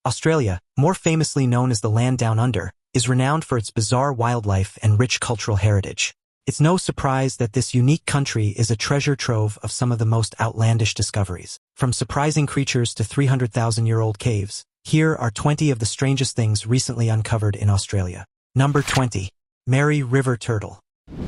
Australia, more famously known as the land down under, is renowned for its bizarre wildlife and rich cultural heritage. It's no surprise that this unique country is a treasure trove of some of the most outlandish discoveries. From surprising creatures to 300,000-year-old caves, here are 20 of the strangest things recently uncovered in Australia. Number 20. Mary River Turtle.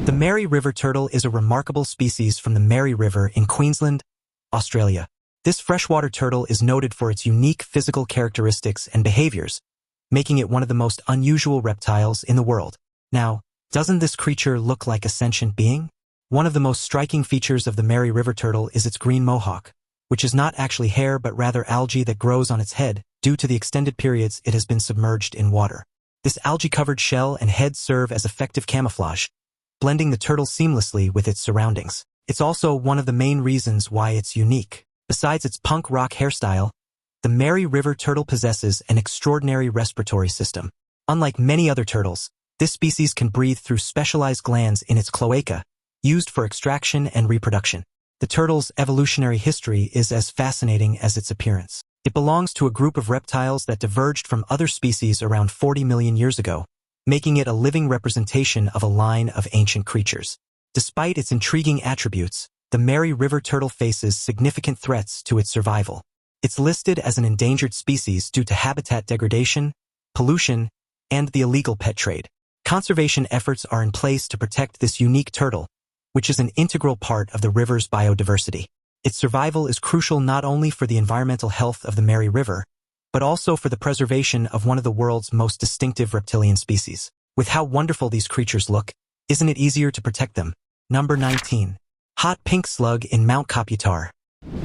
The Mary River turtle is a remarkable species from the Mary River in Queensland, Australia. This freshwater turtle is noted for its unique physical characteristics and behaviors, making it one of the most unusual reptiles in the world. Now, doesn't this creature look like a sentient being? One of the most striking features of the Mary River turtle is its green mohawk, which is not actually hair but rather algae that grows on its head due to the extended periods it has been submerged in water. This algae-covered shell and head serve as effective camouflage, blending the turtle seamlessly with its surroundings. It's also one of the main reasons why it's unique. Besides its punk rock hairstyle, the Mary River turtle possesses an extraordinary respiratory system. Unlike many other turtles, this species can breathe through specialized glands in its cloaca, used for extraction and reproduction. The turtle's evolutionary history is as fascinating as its appearance. It belongs to a group of reptiles that diverged from other species around 40 million years ago, making it a living representation of a line of ancient creatures. Despite its intriguing attributes, the Mary River turtle faces significant threats to its survival. It's listed as an endangered species due to habitat degradation, pollution, and the illegal pet trade. Conservation efforts are in place to protect this unique turtle, which is an integral part of the river's biodiversity. Its survival is crucial not only for the environmental health of the Mary River, but also for the preservation of one of the world's most distinctive reptilian species. With how wonderful these creatures look, isn't it easier to protect them? Number 19. Hot pink slug in Mount Caputar.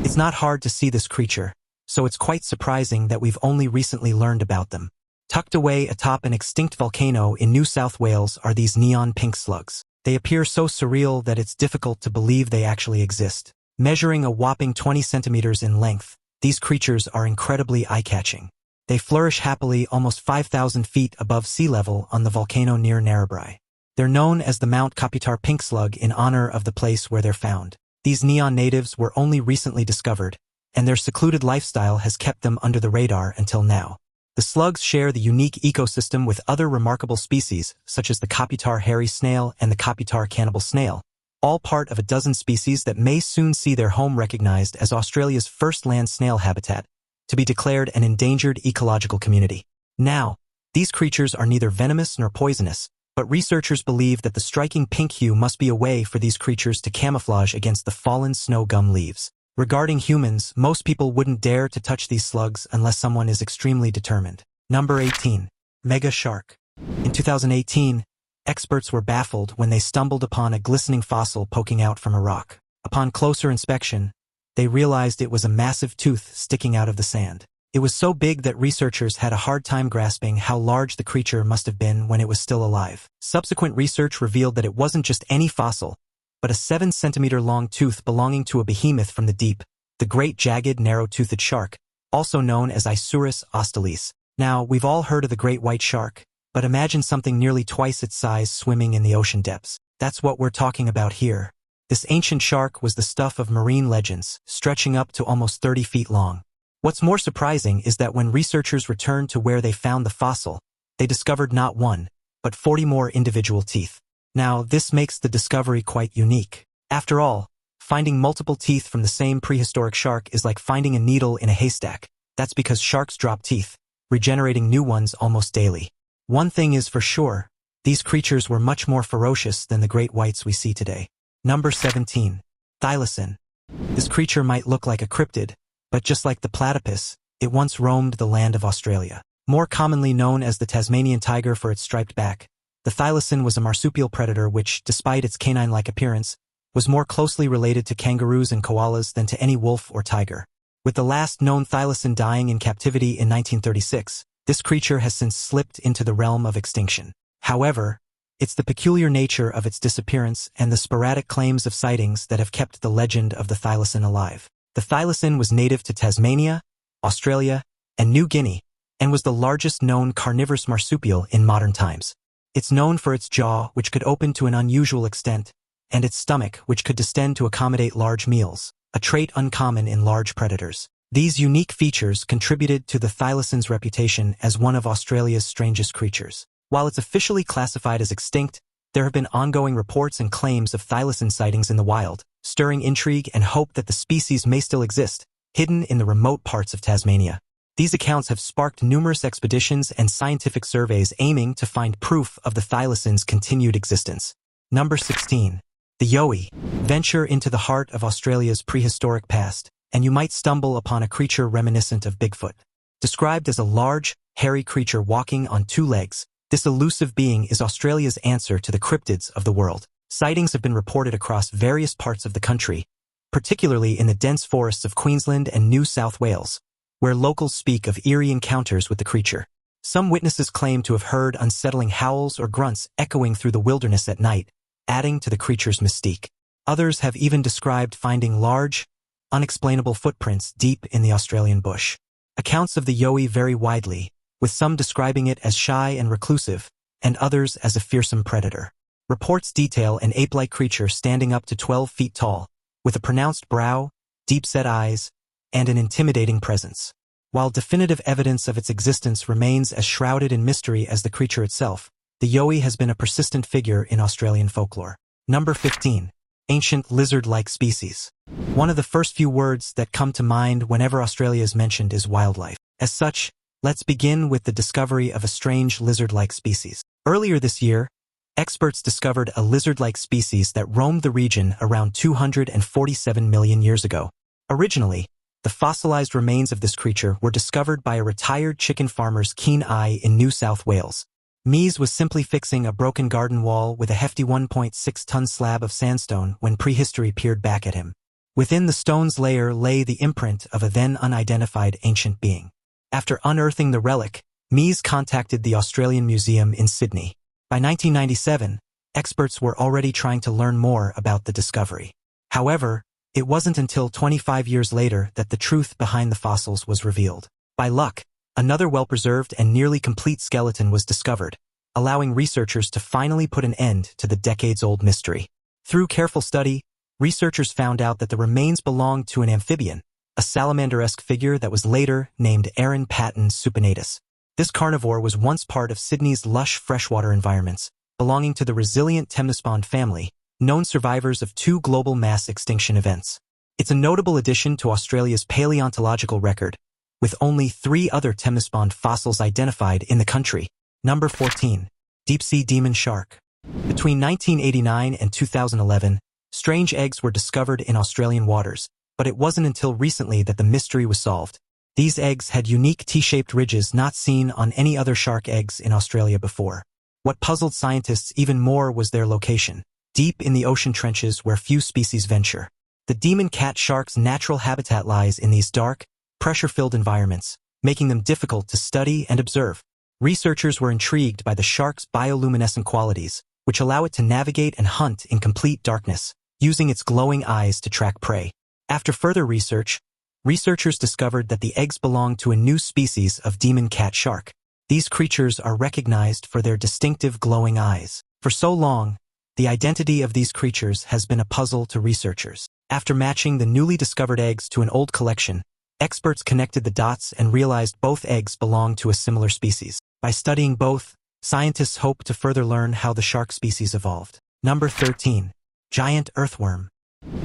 It's not hard to see this creature, so it's quite surprising that we've only recently learned about them. Tucked away atop an extinct volcano in New South Wales are these neon pink slugs. They appear so surreal that it's difficult to believe they actually exist. Measuring a whopping 20 centimeters in length, these creatures are incredibly eye-catching. They flourish happily almost 5,000 feet above sea level on the volcano near Narrabri. They're known as the Mount Caputar pink slug in honor of the place where they're found. These neon natives were only recently discovered, and their secluded lifestyle has kept them under the radar until now. The slugs share the unique ecosystem with other remarkable species, such as the Caputar hairy snail and the Caputar cannibal snail, all part of a dozen species that may soon see their home recognized as Australia's first land snail habitat, to be declared an endangered ecological community. Now, these creatures are neither venomous nor poisonous, but researchers believe that the striking pink hue must be a way for these creatures to camouflage against the fallen snow gum leaves. Regarding humans, most people wouldn't dare to touch these slugs unless someone is extremely determined. Number 18. Mega shark. In 2018, experts were baffled when they stumbled upon a glistening fossil poking out from a rock. Upon closer inspection, they realized it was a massive tooth sticking out of the sand. It was so big that researchers had a hard time grasping how large the creature must have been when it was still alive. Subsequent research revealed that it wasn't just any fossil, but a 7-centimeter-long tooth belonging to a behemoth from the deep, the great jagged narrow-toothed shark, also known as Isurus australis. Now, we've all heard of the great white shark, but imagine something nearly twice its size swimming in the ocean depths. That's what we're talking about here. This ancient shark was the stuff of marine legends, stretching up to almost 30 feet long. What's more surprising is that when researchers returned to where they found the fossil, they discovered not one, but 40 more individual teeth. Now, this makes the discovery quite unique. After all, finding multiple teeth from the same prehistoric shark is like finding a needle in a haystack. That's because sharks drop teeth, regenerating new ones almost daily. One thing is for sure, these creatures were much more ferocious than the great whites we see today. Number 17. Thylin. This creature might look like a cryptid, but just like the platypus, it once roamed the land of Australia. More commonly known as the Tasmanian tiger for its striped back, the thylacine was a marsupial predator which, despite its canine-like appearance, was more closely related to kangaroos and koalas than to any wolf or tiger. With the last known thylacine dying in captivity in 1936, this creature has since slipped into the realm of extinction. However, it's the peculiar nature of its disappearance and the sporadic claims of sightings that have kept the legend of the thylacine alive. The thylacine was native to Tasmania, Australia, and New Guinea, and was the largest known carnivorous marsupial in modern times. It's known for its jaw, which could open to an unusual extent, and its stomach, which could distend to accommodate large meals, a trait uncommon in large predators. These unique features contributed to the thylacines' reputation as one of Australia's strangest creatures. While it's officially classified as extinct, there have been ongoing reports and claims of thylacine sightings in the wild, stirring intrigue and hope that the species may still exist, hidden in the remote parts of Tasmania. These accounts have sparked numerous expeditions and scientific surveys aiming to find proof of the thylacines' continued existence. Number 16. The Yowie. Venture into the heart of Australia's prehistoric past, and you might stumble upon a creature reminiscent of Bigfoot. Described as a large, hairy creature walking on two legs, this elusive being is Australia's answer to the cryptids of the world. Sightings have been reported across various parts of the country, particularly in the dense forests of Queensland and New South Wales, where locals speak of eerie encounters with the creature. Some witnesses claim to have heard unsettling howls or grunts echoing through the wilderness at night, adding to the creature's mystique. Others have even described finding large, unexplainable footprints deep in the Australian bush. Accounts of the Yowie vary widely, with some describing it as shy and reclusive, and others as a fearsome predator. Reports detail an ape-like creature standing up to 12 feet tall, with a pronounced brow, deep-set eyes, and an intimidating presence. While definitive evidence of its existence remains as shrouded in mystery as the creature itself, the Yowie has been a persistent figure in Australian folklore. Number 15. Ancient lizard-like species. One of the first few words that come to mind whenever Australia is mentioned is wildlife. As such, let's begin with the discovery of a strange lizard-like species. Earlier this year, experts discovered a lizard-like species that roamed the region around 247 million years ago. Originally, the fossilized remains of this creature were discovered by a retired chicken farmer's keen eye in New South Wales. Mies was simply fixing a broken garden wall with a hefty 1.6-ton slab of sandstone when prehistory peered back at him. Within the stone's layer lay the imprint of a then unidentified ancient being. After unearthing the relic, Mies contacted the Australian Museum in Sydney. By 1997, experts were already trying to learn more about the discovery. However, it wasn't until 25 years later that the truth behind the fossils was revealed. By luck, another well-preserved and nearly complete skeleton was discovered, allowing researchers to finally put an end to the decades-old mystery. Through careful study, researchers found out that the remains belonged to an amphibian, a salamander-esque figure that was later named Aaron Patton supinatus. This carnivore was once part of Sydney's lush freshwater environments, belonging to the resilient Temnosponde family, known survivors of 2 global mass extinction events. It's a notable addition to Australia's paleontological record, with only 3 other Temnosponde fossils identified in the country. Number 14. Deep-sea demon shark. Between 1989 and 2011, strange eggs were discovered in Australian waters, but it wasn't until recently that the mystery was solved. These eggs had unique T-shaped ridges not seen on any other shark eggs in Australia before. What puzzled scientists even more was their location, deep in the ocean trenches where few species venture. The demon cat shark's natural habitat lies in these dark, pressure-filled environments, making them difficult to study and observe. Researchers were intrigued by the shark's bioluminescent qualities, which allow it to navigate and hunt in complete darkness, using its glowing eyes to track prey. After further research, researchers discovered that the eggs belong to a new species of demon cat shark. These creatures are recognized for their distinctive glowing eyes. For so long, the identity of these creatures has been a puzzle to researchers. After matching the newly discovered eggs to an old collection, experts connected the dots and realized both eggs belong to a similar species. By studying both, scientists hope to further learn how the shark species evolved. Number 13. Giant earthworm.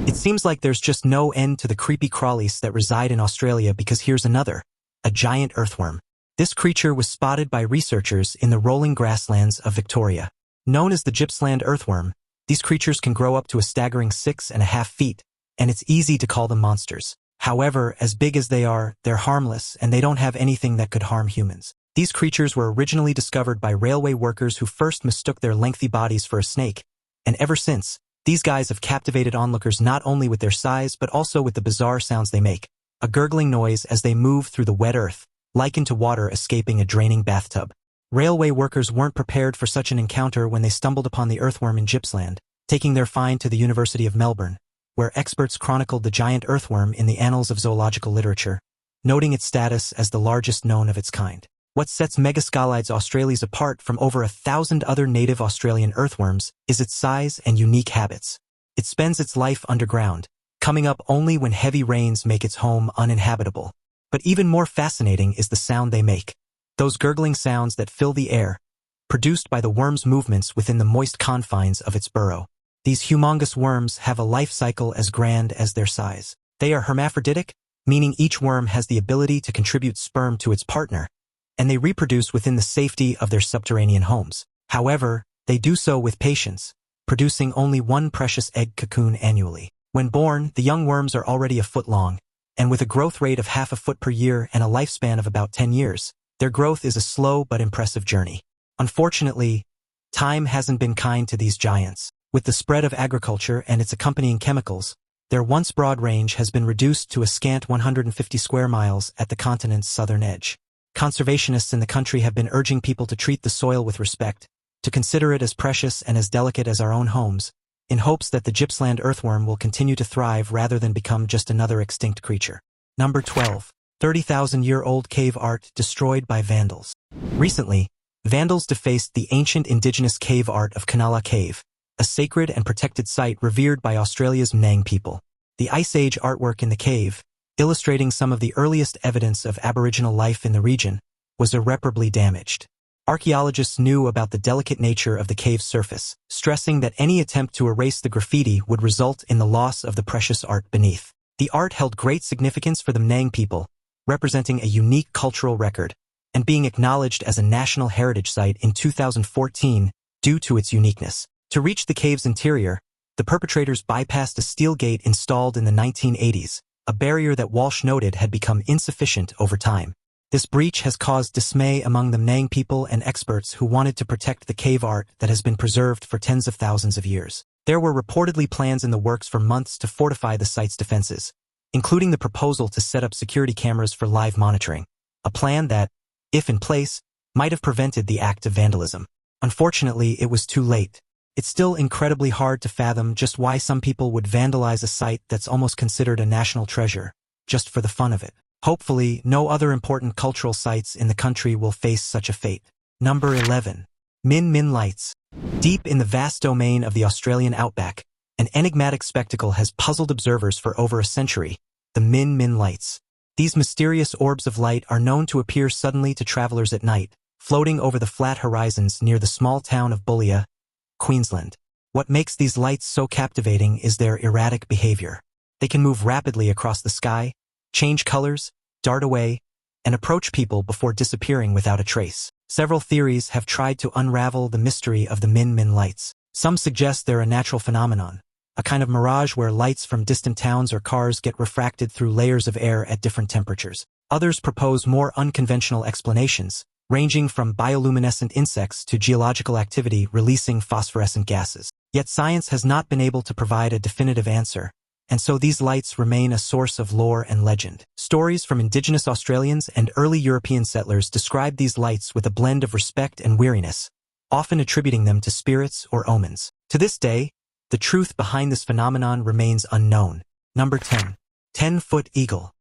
It seems like there's just no end to the creepy crawlies that reside in Australia, because here's another, a giant earthworm. This creature was spotted by researchers in the rolling grasslands of Victoria. Known as the Gippsland earthworm, these creatures can grow up to a staggering 6.5 feet, and it's easy to call them monsters. However, as big as they are, they're harmless and they don't have anything that could harm humans. These creatures were originally discovered by railway workers who first mistook their lengthy bodies for a snake, and ever since, these guys have captivated onlookers not only with their size but also with the bizarre sounds they make. A gurgling noise as they move through the wet earth, likened to water escaping a draining bathtub. Railway workers weren't prepared for such an encounter when they stumbled upon the earthworm in Gippsland, taking their find to the University of Melbourne, where experts chronicled the giant earthworm in the annals of zoological literature, noting its status as the largest known of its kind. What sets Megascalides australis apart from over 1,000 other native Australian earthworms is its size and unique habits. It spends its life underground, coming up only when heavy rains make its home uninhabitable. But even more fascinating is the sound they make. Those gurgling sounds that fill the air, produced by the worm's movements within the moist confines of its burrow. These humongous worms have a life cycle as grand as their size. They are hermaphroditic, meaning each worm has the ability to contribute sperm to its partner, and they reproduce within the safety of their subterranean homes. However, they do so with patience, producing only one precious egg cocoon annually. When born, the young worms are already a foot long, and with a growth rate of half a foot per year and a lifespan of about 10 years, their growth is a slow but impressive journey. Unfortunately, time hasn't been kind to these giants. With the spread of agriculture and its accompanying chemicals, their once broad range has been reduced to a scant 150 square miles at the continent's southern edge. Conservationists in the country have been urging people to treat the soil with respect, to consider it as precious and as delicate as our own homes, in hopes that the Gippsland earthworm will continue to thrive rather than become just another extinct creature. Number 12. 30,000-year-old cave art destroyed by vandals. Recently, vandals defaced the ancient indigenous cave art of Kanala Cave, a sacred and protected site revered by Australia's Mnang people. The Ice Age artwork in the cave, illustrating some of the earliest evidence of Aboriginal life in the region, was irreparably damaged. Archaeologists knew about the delicate nature of the cave's surface, stressing that any attempt to erase the graffiti would result in the loss of the precious art beneath. The art held great significance for the Mnang people, representing a unique cultural record, and being acknowledged as a National Heritage Site in 2014 due to its uniqueness. To reach the cave's interior, the perpetrators bypassed a steel gate installed in the 1980s, a barrier that Walsh noted had become insufficient over time. This breach has caused dismay among the Mnang people and experts who wanted to protect the cave art that has been preserved for tens of thousands of years. There were reportedly plans in the works for months to fortify the site's defenses, including the proposal to set up security cameras for live monitoring, a plan that, if in place, might have prevented the act of vandalism. Unfortunately, it was too late. It's still incredibly hard to fathom just why some people would vandalize a site that's almost considered a national treasure, just for the fun of it. Hopefully, no other important cultural sites in the country will face such a fate. Number 11. Min Min Lights. Deep in the vast domain of the Australian outback, an enigmatic spectacle has puzzled observers for over a century, the Min Min Lights. These mysterious orbs of light are known to appear suddenly to travelers at night, floating over the flat horizons near the small town of Bullia, Queensland. What makes these lights so captivating is their erratic behavior. They can move rapidly across the sky, change colors, dart away, and approach people before disappearing without a trace. Several theories have tried to unravel the mystery of the Min Min Lights. Some suggest they're a natural phenomenon, a kind of mirage where lights from distant towns or cars get refracted through layers of air at different temperatures. Others propose more unconventional explanations, ranging from bioluminescent insects to geological activity releasing phosphorescent gases. Yet science has not been able to provide a definitive answer, and so these lights remain a source of lore and legend. Stories from indigenous Australians and early European settlers describe these lights with a blend of respect and weariness, often attributing them to spirits or omens. To this day, the truth behind this phenomenon remains unknown. Number 10. 10-foot eagle.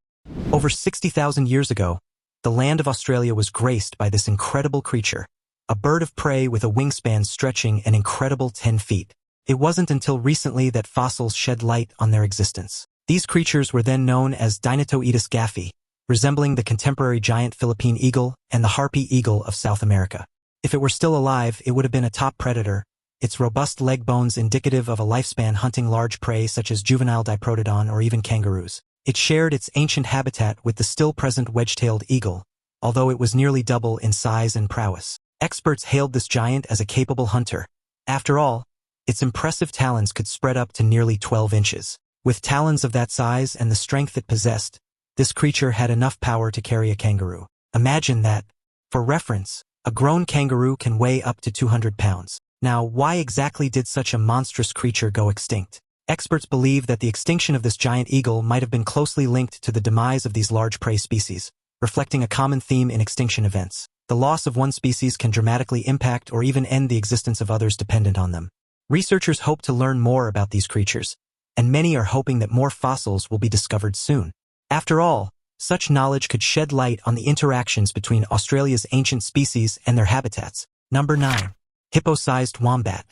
Over 60,000 years ago, the land of Australia was graced by this incredible creature, a bird of prey with a wingspan stretching an incredible 10 feet. It wasn't until recently that fossils shed light on their existence. These creatures were then known as Dinatoides gaffi, resembling the contemporary giant Philippine eagle and the harpy eagle of South America. If it were still alive, it would have been a top predator, its robust leg bones indicative of a lifespan hunting large prey such as juvenile diprotodon or even kangaroos. It shared its ancient habitat with the still-present wedge-tailed eagle, although it was nearly double in size and prowess. Experts hailed this giant as a capable hunter. After all, its impressive talons could spread up to nearly 12 inches. With talons of that size and the strength it possessed, this creature had enough power to carry a kangaroo. Imagine that. For reference, a grown kangaroo can weigh up to 200 pounds. Now, why exactly did such a monstrous creature go extinct? Experts believe that the extinction of this giant eagle might have been closely linked to the demise of these large prey species, reflecting a common theme in extinction events. The loss of one species can dramatically impact or even end the existence of others dependent on them. Researchers hope to learn more about these creatures, and many are hoping that more fossils will be discovered soon. After all, such knowledge could shed light on the interactions between Australia's ancient species and their habitats. Number 9. Hippo-sized wombat.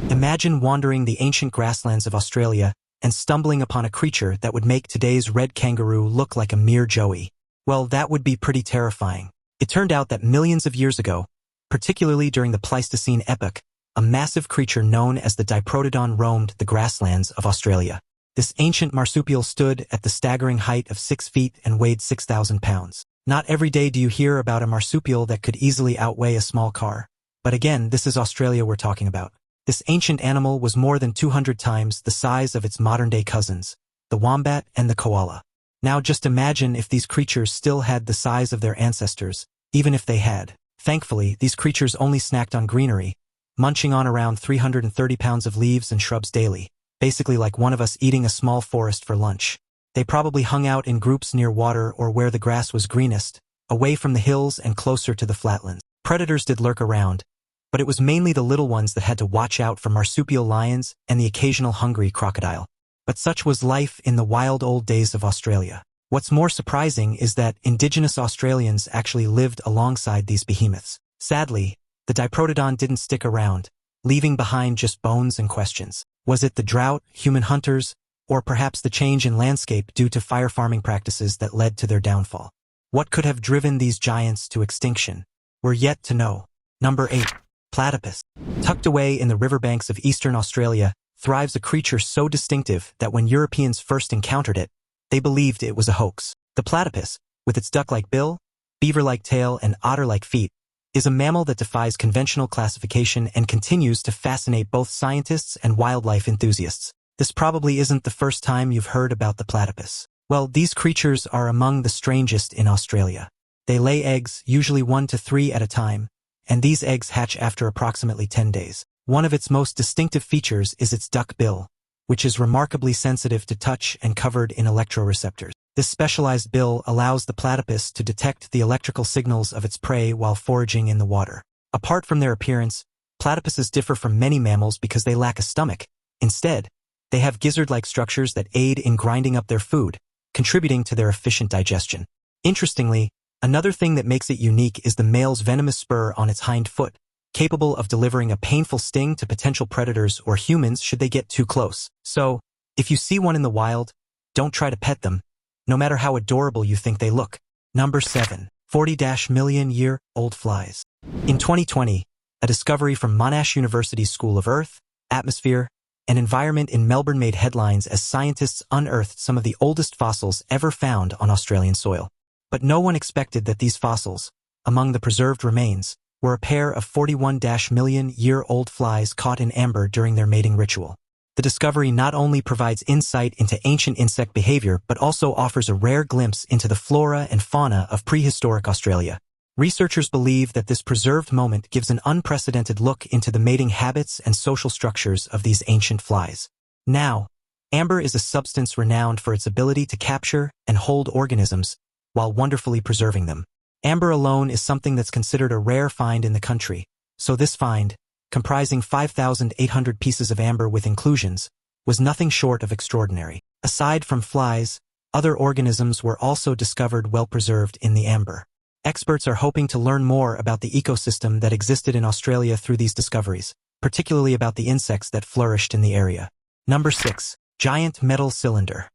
Imagine wandering the ancient grasslands of Australia and stumbling upon a creature that would make today's red kangaroo look like a mere joey. Well, that would be pretty terrifying. It turned out that millions of years ago, particularly during the Pleistocene epoch, a massive creature known as the Diprotodon roamed the grasslands of Australia. This ancient marsupial stood at the staggering height of 6 feet and weighed 6,000 pounds. Not every day do you hear about a marsupial that could easily outweigh a small car. But again, this is Australia we're talking about. This ancient animal was more than 200 times the size of its modern-day cousins, the wombat and the koala. Now just imagine if these creatures still had the size of their ancestors, even if they had. Thankfully, these creatures only snacked on greenery, munching on around 330 pounds of leaves and shrubs daily, basically like one of us eating a small forest for lunch. They probably hung out in groups near water or where the grass was greenest, away from the hills and closer to the flatlands. Predators did lurk around, but it was mainly the little ones that had to watch out for marsupial lions and the occasional hungry crocodile. But such was life in the wild old days of Australia. What's more surprising is that indigenous Australians actually lived alongside these behemoths. Sadly, the Diprotodon didn't stick around, leaving behind just bones and questions. Was it the drought, human hunters, or perhaps the change in landscape due to fire farming practices that led to their downfall? What could have driven these giants to extinction? We're yet to know. Number 8. Platypus. Tucked away in the riverbanks of eastern Australia thrives a creature so distinctive that when Europeans first encountered it, they believed it was a hoax. The platypus, with its duck-like bill, beaver-like tail, and otter-like feet, is a mammal that defies conventional classification and continues to fascinate both scientists and wildlife enthusiasts. This probably isn't the first time you've heard about the platypus. Well, these creatures are among the strangest in Australia. They lay eggs, usually 1 to 3 at a time, and these eggs hatch after approximately 10 days. One of its most distinctive features is its duck bill, which is remarkably sensitive to touch and covered in electroreceptors. This specialized bill allows the platypus to detect the electrical signals of its prey while foraging in the water. Apart from their appearance, platypuses differ from many mammals because they lack a stomach. Instead, they have gizzard-like structures that aid in grinding up their food, contributing to their efficient digestion. Interestingly, another thing that makes it unique is the male's venomous spur on its hind foot, capable of delivering a painful sting to potential predators or humans should they get too close. So, if you see one in the wild, don't try to pet them, no matter how adorable you think they look. Number 7. 40-million-year-old flies. In 2020, a discovery from Monash University's School of Earth, Atmosphere, and Environment in Melbourne made headlines as scientists unearthed some of the oldest fossils ever found on Australian soil. But no one expected that these fossils, among the preserved remains, were a pair of 41-million-year-old flies caught in amber during their mating ritual. The discovery not only provides insight into ancient insect behavior but also offers a rare glimpse into the flora and fauna of prehistoric Australia. Researchers believe that this preserved moment gives an unprecedented look into the mating habits and social structures of these ancient flies. Now, amber is a substance renowned for its ability to capture and hold organisms while wonderfully preserving them. Amber alone is something that's considered a rare find in the country, so this find, comprising 5,800 pieces of amber with inclusions, was nothing short of extraordinary. Aside from flies, other organisms were also discovered well preserved in the amber. Experts are hoping to learn more about the ecosystem that existed in Australia through these discoveries, particularly about the insects that flourished in the area. Number 6. Giant metal cylinder.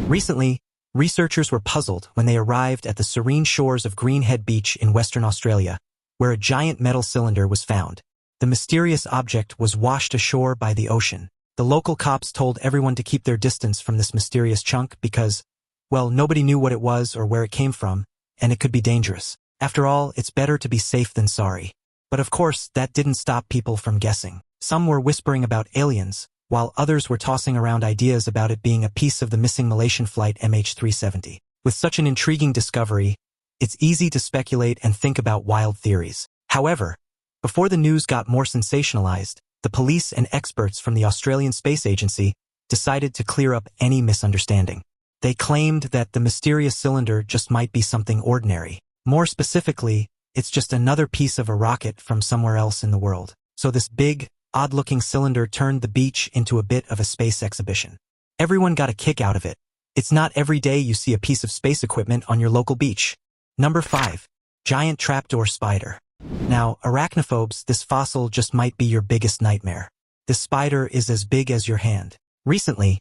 Recently, researchers were puzzled when they arrived at the serene shores of Greenhead Beach in Western Australia, where a giant metal cylinder was found. The mysterious object was washed ashore by the ocean. The local cops told everyone to keep their distance from this mysterious chunk because, well, nobody knew what it was or where it came from, and it could be dangerous. After all, it's better to be safe than sorry. But of course, that didn't stop people from guessing. Some were whispering about aliens, while others were tossing around ideas about it being a piece of the missing Malaysian flight MH370. With such an intriguing discovery, it's easy to speculate and think about wild theories. However, before the news got more sensationalized, the police and experts from the Australian Space Agency decided to clear up any misunderstanding. They claimed that the mysterious cylinder just might be something ordinary. More specifically, it's just another piece of a rocket from somewhere else in the world. So this big, odd-looking cylinder turned the beach into a bit of a space exhibition. Everyone got a kick out of it. It's not every day you see a piece of space equipment on your local beach. Number 5. Giant trapdoor spider. Now, arachnophobes, this fossil just might be your biggest nightmare. This spider is as big as your hand. Recently,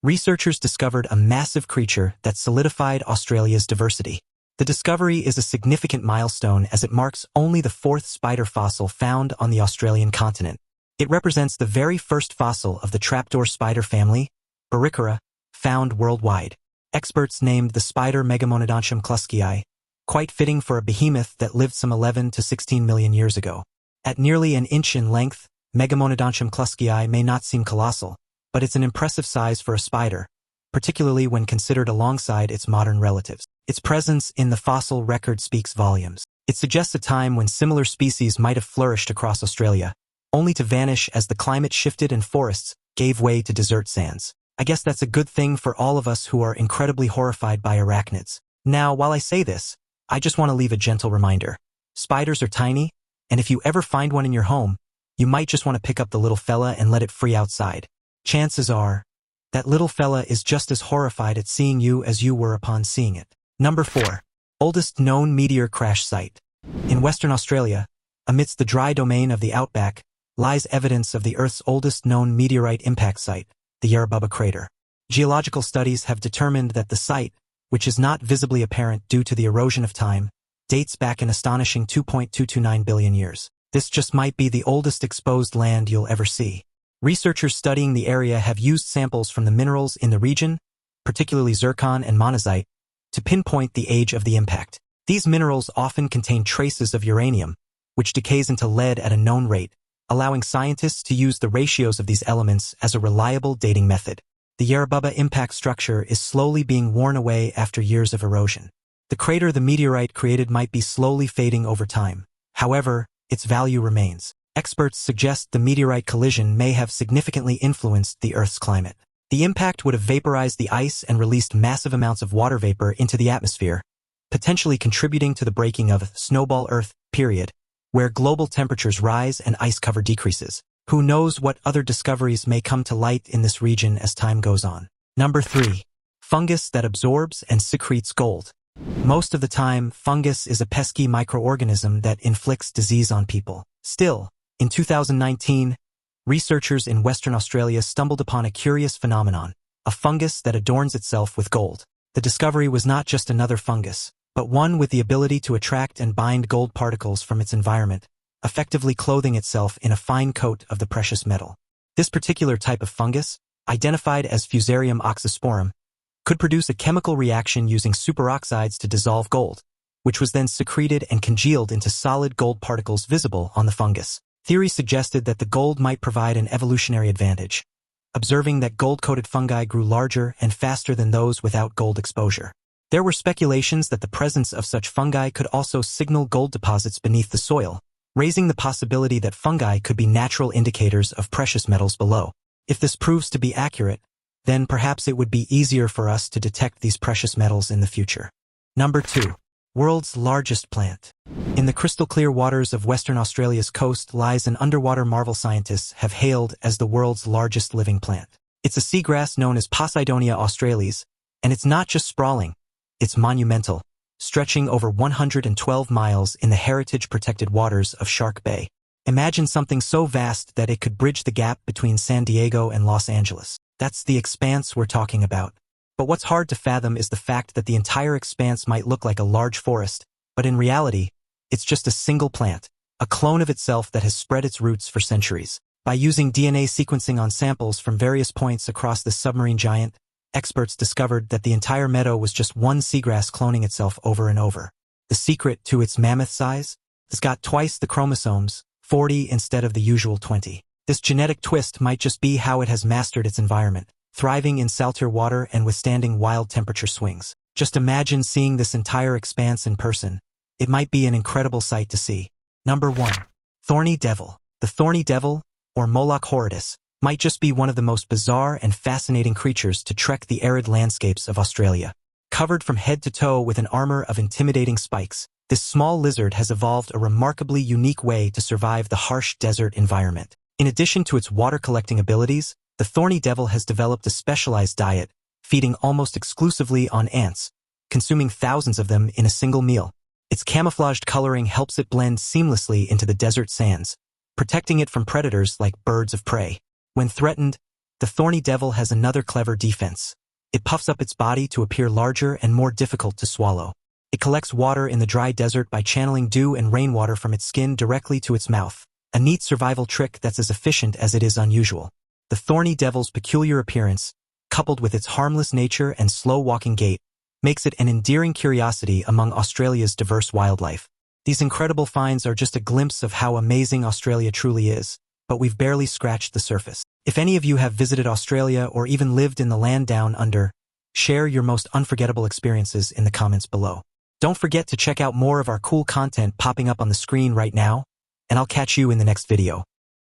researchers discovered a massive creature that solidified Australia's diversity. The discovery is a significant milestone as it marks only the fourth spider fossil found on the Australian continent. It represents the very first fossil of the trapdoor spider family, Baricura, found worldwide. Experts named the spider Megamonodontium kluskii, quite fitting for a behemoth that lived some 11 to 16 million years ago. At nearly an inch in length, Megamonodontium kluskii may not seem colossal, but it's an impressive size for a spider, particularly when considered alongside its modern relatives. Its presence in the fossil record speaks volumes. It suggests a time when similar species might have flourished across Australia, only to vanish as the climate shifted and forests gave way to desert sands. I guess that's a good thing for all of us who are incredibly horrified by arachnids. Now, while I say this, I just want to leave a gentle reminder. Spiders are tiny, and if you ever find one in your home, you might just want to pick up the little fella and let it free outside. Chances are, that little fella is just as horrified at seeing you as you were upon seeing it. Number 4. Oldest known meteor crash site. In Western Australia, amidst the dry domain of the outback, lies evidence of the Earth's oldest known meteorite impact site, the Yarrabubba crater. Geological studies have determined that the site, which is not visibly apparent due to the erosion of time, dates back an astonishing 2.229 billion years. This just might be the oldest exposed land you'll ever see. Researchers studying the area have used samples from the minerals in the region, particularly zircon and monazite, to pinpoint the age of the impact. These minerals often contain traces of uranium, which decays into lead at a known rate, allowing scientists to use the ratios of these elements as a reliable dating method. The Yarrabubba impact structure is slowly being worn away after years of erosion. The crater the meteorite created might be slowly fading over time. However, its value remains. Experts suggest the meteorite collision may have significantly influenced the Earth's climate. The impact would have vaporized the ice and released massive amounts of water vapor into the atmosphere, potentially contributing to the breaking of snowball Earth, where global temperatures rise and ice cover decreases. Who knows what other discoveries may come to light in this region as time goes on. Number 3. Fungus that absorbs and secretes gold. Most of the time, fungus is a pesky microorganism that inflicts disease on people. Still, in 2019, researchers in Western Australia stumbled upon a curious phenomenon, a fungus that adorns itself with gold. The discovery was not just another fungus, but one with the ability to attract and bind gold particles from its environment, effectively clothing itself in a fine coat of the precious metal. This particular type of fungus, identified as Fusarium oxysporum, could produce a chemical reaction using superoxides to dissolve gold, which was then secreted and congealed into solid gold particles visible on the fungus. Theory suggested that the gold might provide an evolutionary advantage, observing that gold-coated fungi grew larger and faster than those without gold exposure. There were speculations that the presence of such fungi could also signal gold deposits beneath the soil, raising the possibility that fungi could be natural indicators of precious metals below. If this proves to be accurate, then perhaps it would be easier for us to detect these precious metals in the future. Number 2. World's largest plant. In the crystal-clear waters of Western Australia's coast lies an underwater marvel scientists have hailed as the world's largest living plant. It's a seagrass known as Posidonia australis, and it's not just sprawling, it's monumental, stretching over 112 miles in the heritage-protected waters of Shark Bay. Imagine something so vast that it could bridge the gap between San Diego and Los Angeles. That's the expanse we're talking about. But what's hard to fathom is the fact that the entire expanse might look like a large forest, but in reality, it's just a single plant, a clone of itself that has spread its roots for centuries. By using DNA sequencing on samples from various points across this submarine giant, experts discovered that the entire meadow was just one seagrass cloning itself over and over. The secret to its mammoth size? It's got twice the chromosomes, 40 instead of the usual 20. This genetic twist might just be how it has mastered its environment, thriving in saltier water and withstanding wild temperature swings. Just imagine seeing this entire expanse in person. It might be an incredible sight to see. Number 1. Thorny devil. The thorny devil, or Moloch horridus, might just be one of the most bizarre and fascinating creatures to trek the arid landscapes of Australia. Covered from head to toe with an armor of intimidating spikes, this small lizard has evolved a remarkably unique way to survive the harsh desert environment. In addition to its water-collecting abilities, the thorny devil has developed a specialized diet, feeding almost exclusively on ants, consuming thousands of them in a single meal. Its camouflaged coloring helps it blend seamlessly into the desert sands, protecting it from predators like birds of prey. When threatened, The thorny devil has another clever defense. It puffs up its body to appear larger and more difficult to swallow. It collects water in the dry desert by channeling dew and rainwater from its skin directly to its mouth, a neat survival trick that's as efficient as it is unusual. The thorny devil's peculiar appearance, coupled with its harmless nature and slow-walking gait, makes it an endearing curiosity among Australia's diverse wildlife. These incredible finds are just a glimpse of how amazing Australia truly is, but we've barely scratched the surface. If any of you have visited Australia or even lived in the land down under, share your most unforgettable experiences in the comments below. Don't forget to check out more of our cool content popping up on the screen right now, and I'll catch you in the next video.